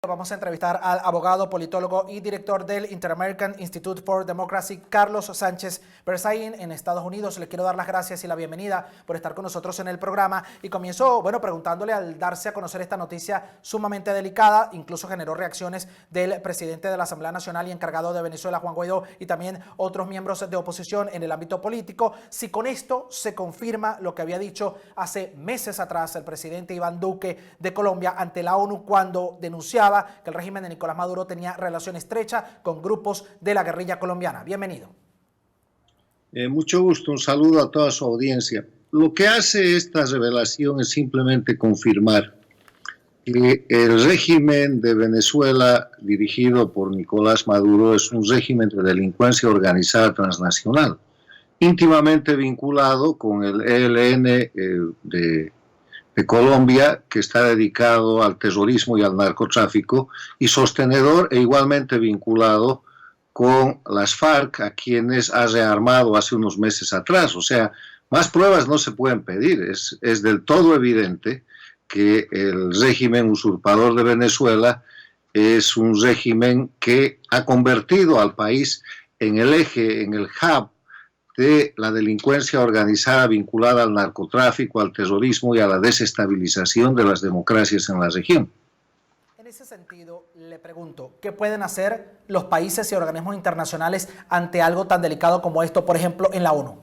Vamos a entrevistar al abogado, politólogo y director del Inter-American Institute for Democracy, Carlos Sánchez Berzaín, en Estados Unidos. Le quiero dar las gracias y la bienvenida por estar con nosotros en el programa. Y comienzo, preguntándole, al darse a conocer esta noticia sumamente delicada, incluso generó reacciones del presidente de la Asamblea Nacional y encargado de Venezuela, Juan Guaidó, y también otros miembros de oposición en el ámbito político. Si con esto se confirma lo que había dicho hace meses atrás el presidente Iván Duque de Colombia ante la ONU cuando denunciaba que el régimen de Nicolás Maduro tenía relación estrecha con grupos de la guerrilla colombiana. Bienvenido. Mucho gusto, un saludo a toda su audiencia. Lo que hace esta revelación es simplemente confirmar que el régimen de Venezuela dirigido por Nicolás Maduro es un régimen de delincuencia organizada transnacional, íntimamente vinculado con el ELN de Colombia, que está dedicado al terrorismo y al narcotráfico, y sostenedor e igualmente vinculado con las FARC, a quienes ha rearmado hace unos meses atrás. O sea, más pruebas no se pueden pedir. Es del todo evidente que el régimen usurpador de Venezuela es un régimen que ha convertido al país en el eje, en el hub de la delincuencia organizada vinculada al narcotráfico, al terrorismo y a la desestabilización de las democracias en la región. En ese sentido, le pregunto, ¿qué pueden hacer los países y organismos internacionales ante algo tan delicado como esto, por ejemplo, en la ONU?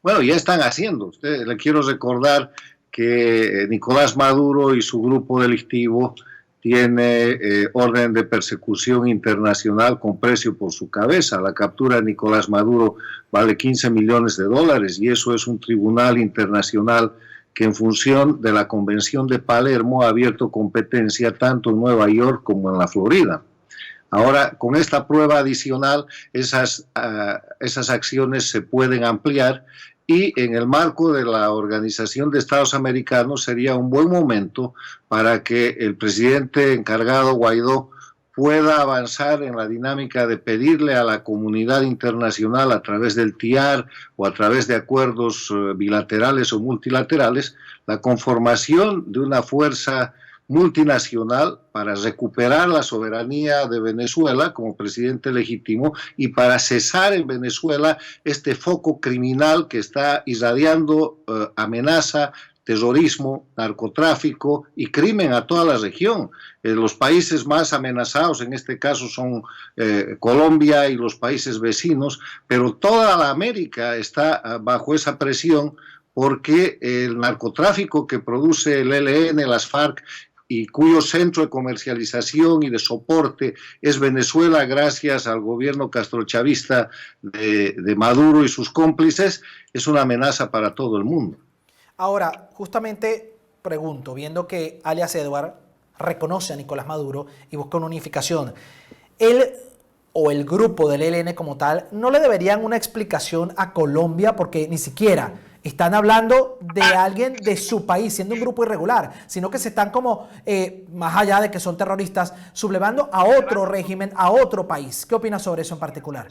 Bueno, ya están haciendo. Le quiero recordar que Nicolás Maduro y su grupo delictivo tiene orden de persecución internacional con precio por su cabeza. La captura de Nicolás Maduro vale $15 millones y eso es un tribunal internacional que en función de la Convención de Palermo ha abierto competencia tanto en Nueva York como en la Florida. Ahora, con esta prueba adicional, esas acciones se pueden ampliar y en el marco de la Organización de Estados Americanos sería un buen momento para que el presidente encargado Guaidó pueda avanzar en la dinámica de pedirle a la comunidad internacional a través del TIAR o a través de acuerdos bilaterales o multilaterales la conformación de una fuerza multinacional para recuperar la soberanía de Venezuela como presidente legítimo y para cesar en Venezuela este foco criminal que está irradiando amenaza, terrorismo, narcotráfico y crimen a toda la región. Los países más amenazados en este caso son Colombia y los países vecinos, pero toda la América está bajo esa presión porque el narcotráfico que produce el ELN, las FARC, y cuyo centro de comercialización y de soporte es Venezuela gracias al gobierno castrochavista de Maduro y sus cómplices, es una amenaza para todo el mundo. Ahora, justamente pregunto, viendo que alias Edward reconoce a Nicolás Maduro y busca una unificación, él o el grupo del ELN como tal, ¿no le deberían una explicación a Colombia? Porque ni siquiera están hablando de alguien de su país, siendo un grupo irregular, sino que se están como, más allá de que son terroristas, sublevando a otro régimen, a otro país. ¿Qué opinas sobre eso en particular?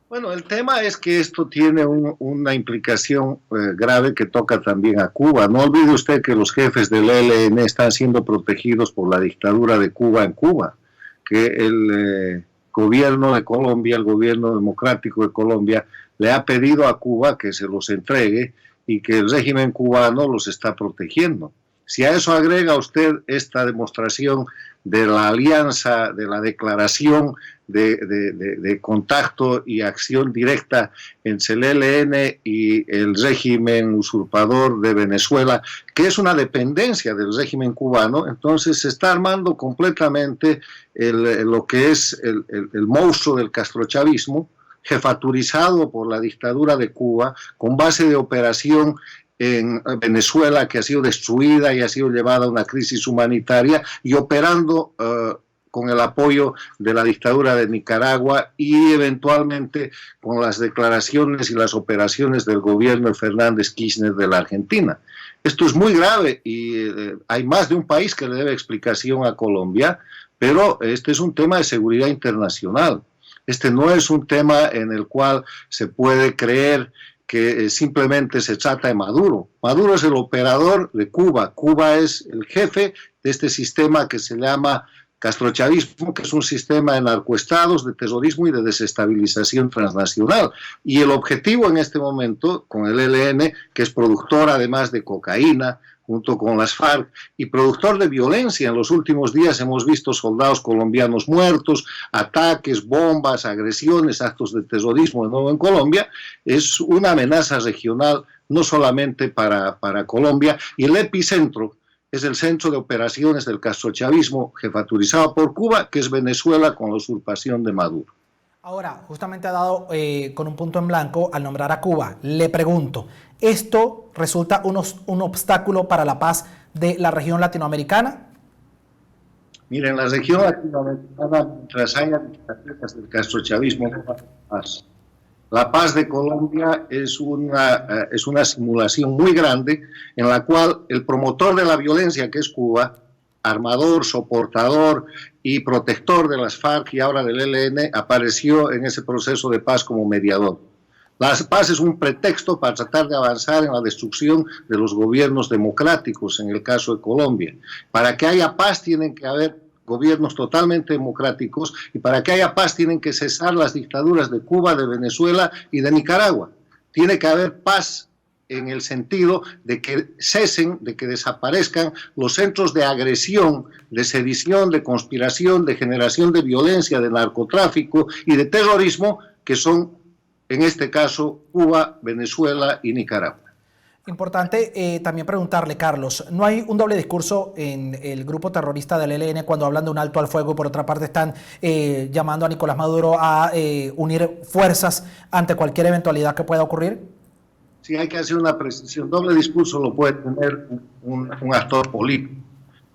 Bueno, el tema es que esto tiene una implicación grave que toca también a Cuba. No olvide usted que los jefes del ELN están siendo protegidos por la dictadura de Cuba en Cuba, que el gobierno de Colombia, el gobierno democrático de Colombia, le ha pedido a Cuba que se los entregue y que el régimen cubano los está protegiendo. Si a eso agrega usted esta demostración de la alianza, de la declaración de contacto y acción directa entre el ELN y el régimen usurpador de Venezuela, que es una dependencia del régimen cubano, entonces se está armando completamente lo que es el monstruo del castrochavismo, jefaturizado por la dictadura de Cuba, con base de operación en Venezuela, que ha sido destruida y ha sido llevada a una crisis humanitaria, y operando con el apoyo de la dictadura de Nicaragua y eventualmente con las declaraciones y las operaciones del gobierno de Fernández Kirchner de la Argentina. Esto es muy grave y hay más de un país que le debe explicación a Colombia, pero este es un tema de seguridad internacional. Este no es un tema en el cual se puede creer que simplemente se trata de Maduro. Maduro es el operador de Cuba. Cuba es el jefe de este sistema que se llama castrochavismo, que es un sistema de narcoestados, de terrorismo y de desestabilización transnacional. Y el objetivo en este momento, con el ELN, que es productor además de cocaína, junto con las FARC, y productor de violencia. En los últimos días hemos visto soldados colombianos muertos, ataques, bombas, agresiones, actos de terrorismo de nuevo en Colombia. Es una amenaza regional, no solamente para Colombia, y el epicentro es el centro de operaciones del castrochavismo jefaturizado por Cuba, que es Venezuela con la usurpación de Maduro. Ahora, justamente ha dado con un punto en blanco al nombrar a Cuba. Le pregunto, ¿esto resulta un obstáculo para la paz de la región latinoamericana? Miren, la región latinoamericana, mientras haya dictaduras del castrochavismo, no va a haber paz. La paz de Colombia es una simulación muy grande en la cual el promotor de la violencia, que es Cuba, armador, soportador y protector de las FARC y ahora del ELN, apareció en ese proceso de paz como mediador. La paz es un pretexto para tratar de avanzar en la destrucción de los gobiernos democráticos, en el caso de Colombia. Para que haya paz tienen que haber gobiernos totalmente democráticos, y para que haya paz tienen que cesar las dictaduras de Cuba, de Venezuela y de Nicaragua. Tiene que haber paz en el sentido de que cesen, de que desaparezcan los centros de agresión, de sedición, de conspiración, de generación de violencia, de narcotráfico y de terrorismo, que son, en este caso, Cuba, Venezuela y Nicaragua. Importante también preguntarle, Carlos, ¿no hay un doble discurso en el grupo terrorista del ELN cuando hablan de un alto al fuego y por otra parte están llamando a Nicolás Maduro a unir fuerzas ante cualquier eventualidad que pueda ocurrir? Sí, hay que hacer una precisión. Doble discurso lo puede tener un actor político,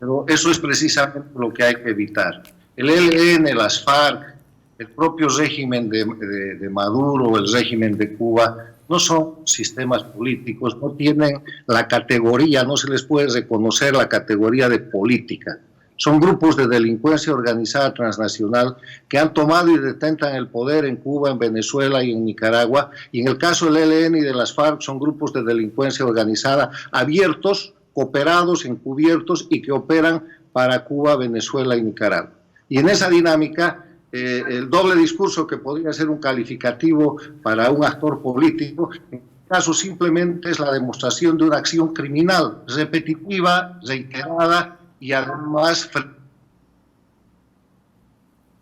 pero eso es precisamente lo que hay que evitar. El ELN, las FARC, el propio régimen de Maduro, el régimen de Cuba, no son sistemas políticos, no tienen la categoría, no se les puede reconocer la categoría de política. Son grupos de delincuencia organizada transnacional que han tomado y detentan el poder en Cuba, en Venezuela y en Nicaragua. Y en el caso del ELN y de las FARC son grupos de delincuencia organizada abiertos, cooperados, encubiertos y que operan para Cuba, Venezuela y Nicaragua. Y en esa dinámica, el doble discurso, que podría ser un calificativo para un actor político, en este caso simplemente es la demostración de una acción criminal repetitiva, reiterada y además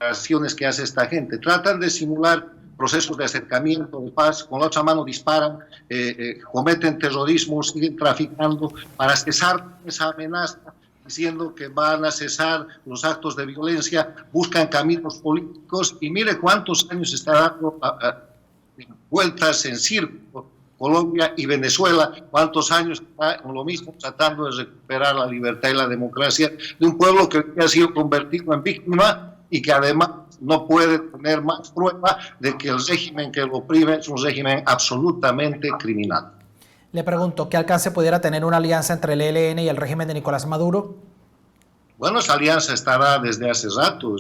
acciones que hace esta gente. Tratan de simular procesos de acercamiento, de paz, con la otra mano disparan, cometen terrorismo, siguen traficando para cesar esa amenaza, diciendo que van a cesar los actos de violencia, buscan caminos políticos, y mire cuántos años está dando vueltas en círculo Colombia y Venezuela, cuántos años está en lo mismo, tratando de recuperar la libertad y la democracia de un pueblo que ha sido convertido en víctima y que además no puede tener más prueba de que el régimen que lo oprime es un régimen absolutamente criminal. Le pregunto, ¿qué alcance pudiera tener una alianza entre el ELN y el régimen de Nicolás Maduro? Bueno, esa alianza estará desde hace rato.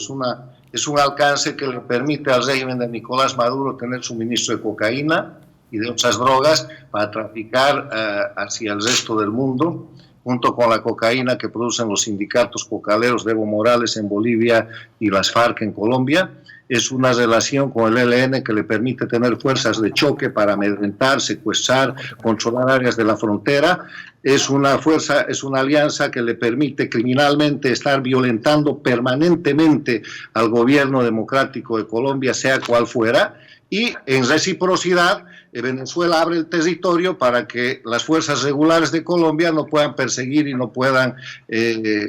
Es un alcance que le permite al régimen de Nicolás Maduro tener suministro de cocaína y de otras drogas para traficar hacia el resto del mundo, junto con la cocaína que producen los sindicatos cocaleros de Evo Morales en Bolivia y las FARC en Colombia. Es una relación con el ELN que le permite tener fuerzas de choque para amedrentar, secuestrar, controlar áreas de la frontera. Es una alianza que le permite criminalmente estar violentando permanentemente al gobierno democrático de Colombia, sea cual fuera, y en reciprocidad Venezuela abre el territorio para que las fuerzas regulares de Colombia no puedan perseguir y no puedan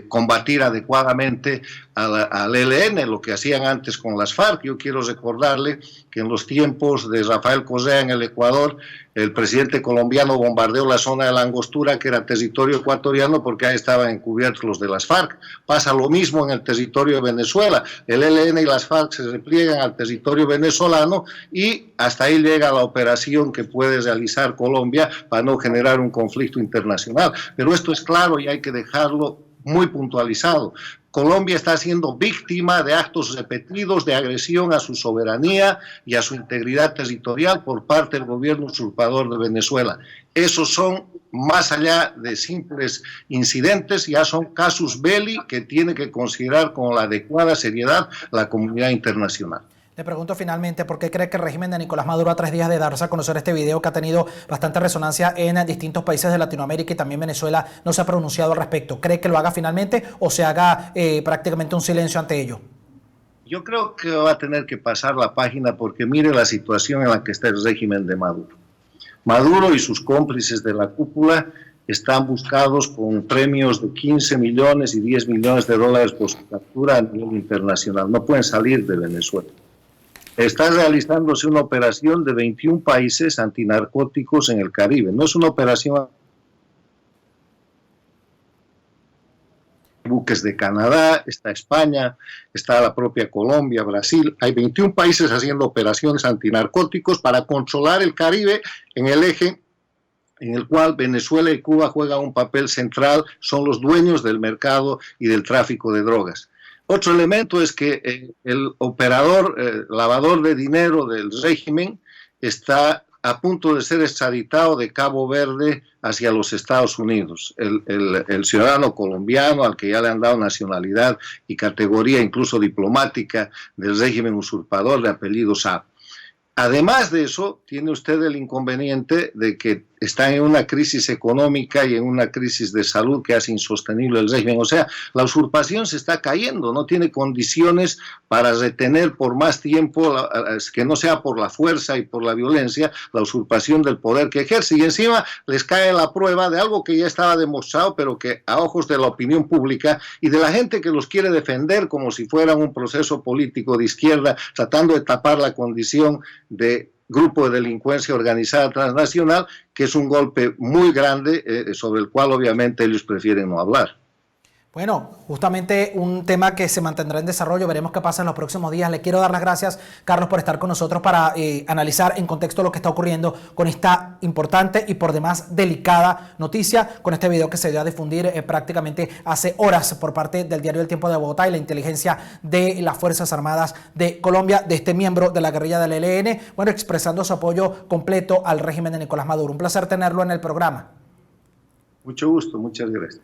combatir adecuadamente al ELN, lo que hacían antes con las FARC. Yo quiero recordarle que en los tiempos de Rafael Correa en el Ecuador, el presidente colombiano bombardeó la zona de la Angostura, que era territorio ecuatoriano, porque ahí estaban encubiertos los de las FARC. Pasa lo mismo en el territorio de Venezuela. El ELN y las FARC se repliegan al territorio venezolano y hasta ahí llega la operación que puede realizar Colombia para no generar un conflicto internacional. Pero esto es claro y hay que dejarlo muy puntualizado. Colombia está siendo víctima de actos repetidos de agresión a su soberanía y a su integridad territorial por parte del gobierno usurpador de Venezuela. Esos son, más allá de simples incidentes, ya son casus belli que tiene que considerar con la adecuada seriedad la comunidad internacional. Le pregunto finalmente, ¿por qué cree que el régimen de Nicolás Maduro, a 3 días de darse a conocer este video que ha tenido bastante resonancia en distintos países de Latinoamérica y también Venezuela, no se ha pronunciado al respecto? ¿Cree que lo haga finalmente o se haga prácticamente un silencio ante ello? Yo creo que va a tener que pasar la página porque mire la situación en la que está el régimen de Maduro. Maduro y sus cómplices de la cúpula están buscados con premios de 15 millones y 10 millones de dólares por su captura a nivel internacional. No pueden salir de Venezuela. Está realizándose una operación de 21 países antinarcóticos en el Caribe. No es una operación buques de Canadá, está España, está la propia Colombia, Brasil. Hay 21 países haciendo operaciones antinarcóticos para controlar el Caribe en el eje en el cual Venezuela y Cuba juegan un papel central, son los dueños del mercado y del tráfico de drogas. Otro elemento es que el operador, lavador de dinero del régimen está a punto de ser extraditado de Cabo Verde hacia los Estados Unidos. El ciudadano colombiano, al que ya le han dado nacionalidad y categoría incluso diplomática del régimen usurpador de apellido Saab. Además de eso, tiene usted el inconveniente de que está en una crisis económica y en una crisis de salud que hace insostenible el régimen. O sea, la usurpación se está cayendo, no tiene condiciones para retener por más tiempo, que no sea por la fuerza y por la violencia, la usurpación del poder que ejerce. Y encima les cae la prueba de algo que ya estaba demostrado, pero que a ojos de la opinión pública y de la gente que los quiere defender como si fueran un proceso político de izquierda, tratando de tapar la condición de grupo de delincuencia organizada transnacional, que es un golpe muy grande sobre el cual obviamente ellos prefieren no hablar. Bueno, justamente un tema que se mantendrá en desarrollo, veremos qué pasa en los próximos días. Le quiero dar las gracias, Carlos, por estar con nosotros para analizar en contexto lo que está ocurriendo con esta importante y por demás delicada noticia, con este video que se dio a difundir prácticamente hace horas por parte del diario El Tiempo de Bogotá y la inteligencia de las Fuerzas Armadas de Colombia, de este miembro de la guerrilla del ELN, bueno, expresando su apoyo completo al régimen de Nicolás Maduro. Un placer tenerlo en el programa. Mucho gusto, muchas gracias.